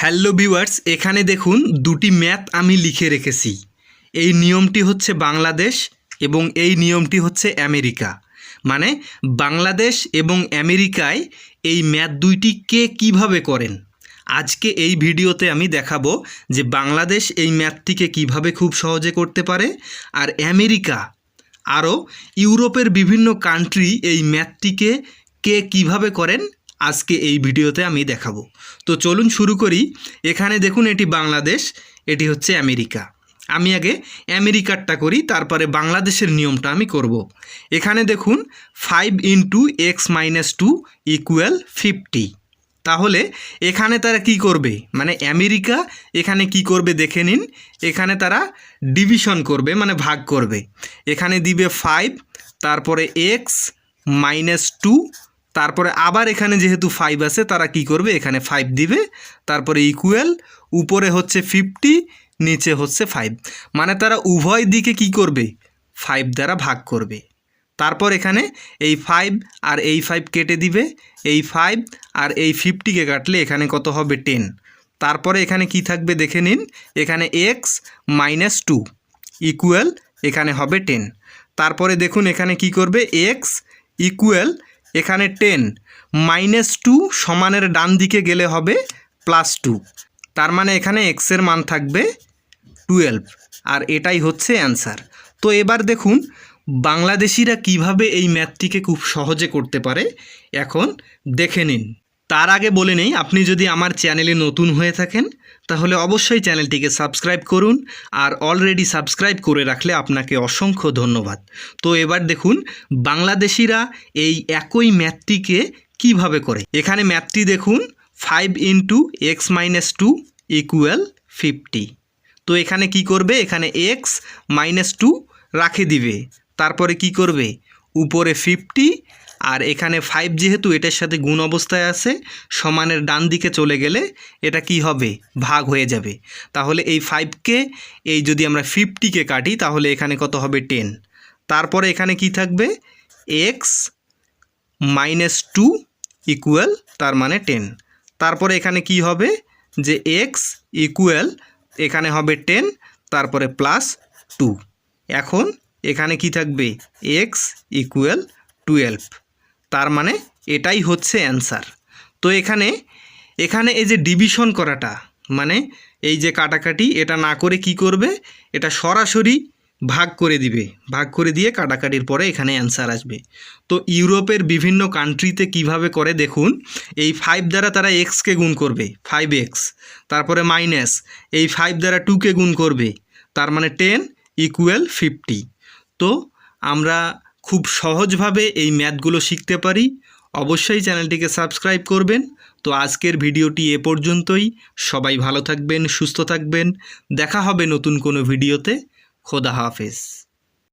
Hello viewers, এখানে দেখুন দুটি ম্যাথ আমি লিখে রেখেছি। এই নিয়মটি হচ্ছে বাংলাদেশ এবং এই নিয়মটি হচ্ছে আমেরিকা। মানে বাংলাদেশ এবং আমেরিকায় এই ম্যাথ দুইটি কে কীভাবে করেন। আজকে এই ভিডিওতে আমি দেখাবো যে বাংলাদেশ এই ম্যাথটিকে কিভাবে খুব সহজে করতে পারে, আর আমেরিকা আরও ইউরোপের বিভিন্ন কান্ট্রি এই ম্যাথটিকে কে কীভাবে করেন আজকে এই ভিডিওতে আমি দেখাবো। তো চলুন শুরু করি। এখানে দেখুন এটি বাংলাদেশ, এটি হচ্ছে আমেরিকা। আমি আগে আমেরিকারটা করি, তারপরে বাংলাদেশের নিয়মটা আমি করব। এখানে দেখুন 5 × x - 2 = 50। তাহলে এখানে তারা কি করবে, মানে আমেরিকা এখানে কি করবে দেখে নিন। এখানে তারা ডিভিশন করবে, মানে ভাগ করবে। এখানে দিবে 5, তারপরে x - 2, তারপরে আবার এখানে যেহেতু 5 আছে তারা কি করবে, এখানে 5 দিবে, তারপরে ইকুয়াল, উপরে হচ্ছে 50, নিচে হচ্ছে 5। মানে তারা উভয় দিকে কি করবে, 5 দ্বারা ভাগ করবে। তারপর এখানে এই 5 আর এই 5 কেটে দিবে, এই 5 আর এই 50কে কাটলে এখানে কত হবে, 10। তারপরে এখানে কি থাকবে দেখে নিন, এখানে x - 2 ইকুয়াল, এখানে হবে 10। তারপরে দেখুন এখানে কি করবে, x ইকুয়াল, এখানে 10 - 2 সমানের ডান দিকে গেলে হবে +2। তার মানে এখানে x এর মান থাকবে 12, আর এটাই হচ্ছে অ্যান্সার। তো এবার দেখুন বাংলাদেশিরা কিভাবে এই ম্যাথটিকে খুব সহজে করতে পারে, এখন দেখে নিন। তার আগে বলে নেই, আপনি যদি আমার চ্যানেলে নতুন হয়ে থাকেন তাহলে অবশ্যই চ্যানেলটিকে সাবস্ক্রাইব করুন, আর অলরেডি সাবস্ক্রাইব করে রাখলে আপনাকে অসংখ্য ধন্যবাদ। তো এবার দেখুন বাংলাদেশিরা এই একই ম্যাথটিকে কিভাবে করে। এখানে ম্যাথটি দেখুন, 5 × x - 2 = 50। তো এখানে কি করবে, এখানে x - 2 রাখে দিবে, তারপরে কি করবে, উপরে 50, আর এখানে 5 যেহেতু এটার সাথে গুণ অবস্থায় আছে, সমানের ডান দিকে চলে গেলে এটা কি হবে, ভাগ হয়ে যাবে। তাহলে এই 5কে, এই যদি আমরা 50কে কাটি তাহলে এখানে কত হবে, 10। তারপরে এখানে কি থাকবে, x - 2 ইকুয়াল, তার মানে 10। তারপরে এখানে কি হবে, যে x ইকুয়াল, এখানে হবে 10, তারপরে +2। এখন এখানে কি থাকবে, x ইকুয়াল 12। তার মানে এটাই হচ্ছে অ্যান্সার। তো এখানে এই যে ডিভিশন করাটা, মানে এই যে কাটাকাটি, এটা না করে কি করবে, এটা সরাসরি ভাগ করে দিবে, ভাগ করে দিয়ে কাটাকাটির পরে এখানে অ্যান্সার আসবে। তো ইউরোপের বিভিন্ন কান্ট্রিতে কিভাবে করে দেখুন, এই 5 দ্বারা তারা এক্সকে গুণ করবে, 5x, তারপরে মাইনাস এই 5 দ্বারা 2কে গুণ করবে, তার মানে 10 ইকুয়াল 50। তো আমরা খুব সহজভাবে এই ম্যাথগুলো শিখতে পারি। অবশ্যই চ্যানেলটিকে সাবস্ক্রাইব করবেন। তো আজকের ভিডিওটি এ পর্যন্তই। সবাই ভালো থাকবেন, সুস্থ থাকবেন। দেখা হবে নতুন কোনো ভিডিওতে। খোদা হাফেজ।